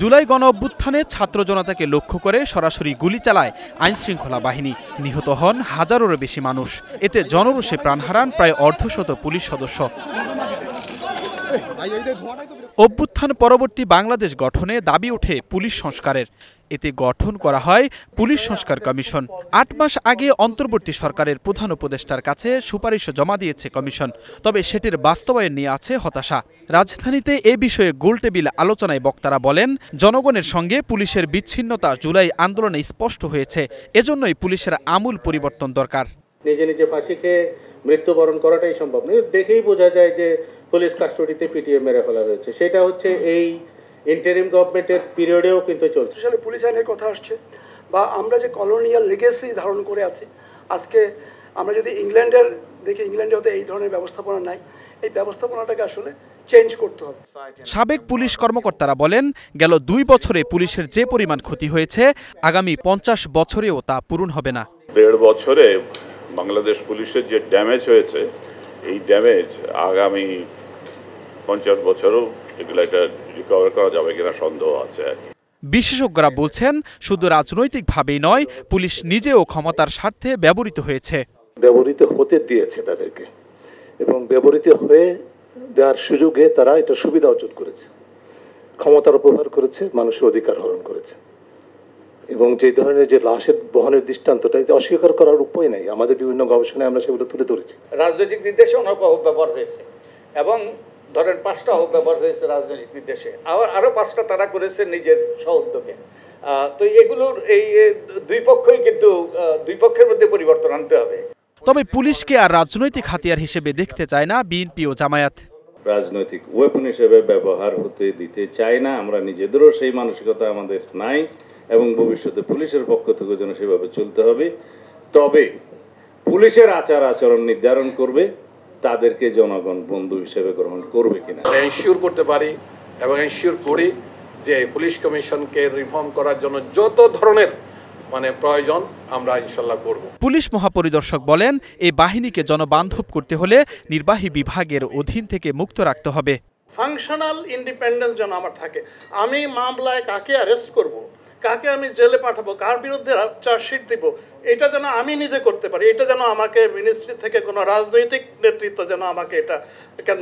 জুলাই গণ অভ্যুত্থানে ছাত্র জনতাকে লক্ষ্য করে সরাসরি গুলি চালায় আইনশৃঙ্খলা বাহিনী। নিহত হন হাজারেরও বেশি মানুষ। এতে জনরোষে প্রাণ হারান প্রায় অর্ধশত পুলিশ সদস্য। অভ্যুত্থান পরবর্তী বাংলাদেশ গঠনে দাবি ওঠে পুলিশ সংস্কারের। এতে গঠন করা হয় পুলিশ সংস্কার কমিশন। ৮ মাস আগে অন্তর্বর্তী সরকারের প্রধান উপদেষ্টার কাছে সুপারিশ জমা দিয়েছে কমিশন, তবে সেটির বাস্তবায়ন নিয়ে আছে হতাশা। রাজধানীতে এ বিষয়ে গোলটেবিল আলোচনায় বক্তারা বলেন, জনগণের সঙ্গে পুলিশের বিচ্ছিন্নতা জুলাই আন্দোলনে স্পষ্ট হয়েছে। এজন্যই পুলিশের আমূল পরিবর্তন দরকার। নিজে নিজে ফাঁসি খেয়ে মৃত্যুবরণ করাটাই সম্ভব নয়। দেখেই বোঝা যায় যে পুলিশ কাস্টডিতে পিটিয়ে মেরে ফেলা হয়েছে। সেটা হচ্ছে এই ইন্টারিম গভর্নমেন্টের পিরিয়ডেও কিন্তু চলছে। পুলিশ আইনের কথা আসছে, বা আমরা যে কলোনিয়াল লিগেসি ধারণ করে আছি। আজকে আমরা যদি ইংল্যান্ডের দেখি, ইংল্যান্ডে হতে এই ধরনের ব্যবস্থাপনা নাই। এই ব্যবস্থাপনাটাকে আসলে চেঞ্জ করতে হবে। সাবেক পুলিশ কর্মকর্তারা বলেন, গেল 2 বছরে পুলিশের যে পরিমাণ ক্ষতি হয়েছে, আগামী 50 বছরেও তা পূরণ হবে না। 1.5 বছরে বাংলাদেশ পুলিশের যে ড্যামেজ হয়েছে, এই ড্যামেজ আগামী 50 বছরও এগুলো এটা রিকভার করা যাবে কিনা সন্দেহ আছে। বিশেষজ্ঞরা বলছেন, শুধু রাজনৈতিকভাবেই নয়, পুলিশ নিজেও ক্ষমতার স্বার্থে ব্যবহৃত হয়েছে। ব্যবহৃত হতে দিয়েছে তাদেরকে, এবং ব্যবহৃত হয়ে দেওয়ার সুযোগে তারা এটা সুবিধা অর্জন করেছে, ক্ষমতার অপব্যবহার করেছে, মানুষের অধিকার হরণ করেছে। এবং যে ধরনের যে লাশের বহনের দৃষ্টান্তটা অস্বীকার করার উপায় নাই। আমাদের বিভিন্ন গবেষণায় আমরা সেগুলো তুলে ধরেছি। রাজনৈতিক নির্দেশে অনেক অপব্যবহার হয়েছে, এবং ধরেন 5টা অপব্যবহার হয়েছে রাজনৈতিক নির্দেশে, আরো 5টা তারা করেছে নিজের সহউদ্যোগে। তো এগুলোর এই দুই পক্ষই কিন্তু দুই পক্ষের মধ্যে পরিবর্তন আনতে হবে। তবে পুলিশকে আর রাজনৈতিক হাতিয়ার হিসেবে দেখতে চায় না বিএনপি ও জামায়াত। রাজনৈতিক ওয়েপন হিসেবে ব্যবহার হতে দিতে চাই না। আমরা নিজেদেরও সেই মানসিকতা আমাদের নাই, এবং ভবিষ্যতে পুলিশের পক্ষ থেকে যেন সেভাবে চলতে হবে। তবে পুলিশের আচার আচরণ নির্ধারণ করবে তাদেরকে জনগণ বন্ধু হিসেবে গ্রহণ করবে কিনা। এনশিওর করতে পারি এবং এনশিওর করি যে পুলিশ কমিশনকে রিফর্ম করার জন্য যত ধরনের প্রয়োজন আমরা ইনশাল্লাহ করব। পুলিশ মহাপরিদর্শক বলেন, এই বাহিনীকে জনবান্ধব করতে হলে নির্বাহী বিভাগের অধীন থেকে মুক্ত রাখতে হবে। ফাংশনাল ইন্ডিপেন্ডেন্স যেন আমার থাকে। আমি মামলায় কাকে অ্যারেস্ট করব, কাকে আমি জেলে পাঠাবো, কার বিরুদ্ধে চার্জশিট দিব, এটা যেন আমি নিজে করতে পারি। এটা যেন আমাকে মিনিস্ট্রি থেকে কোনো রাজনৈতিক নেতৃত্ব যেন আমাকে এটা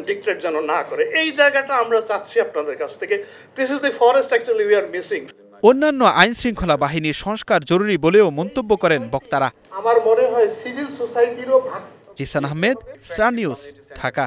ডিক্টেট যেন না করে। এই জায়গাটা আমরা চাচ্ছি আপনাদের কাছ থেকে। This is the forest actually we are missing. অন্যান্য আইন শৃঙ্খলা বাহিনীর সংস্কার জরুরি বলেও মন্তব্য করেন বক্তারা। আমার মনে হয় সিভিল সোসাইটিরও ভাগ। Jisan Ahmed, star news, Dhaka.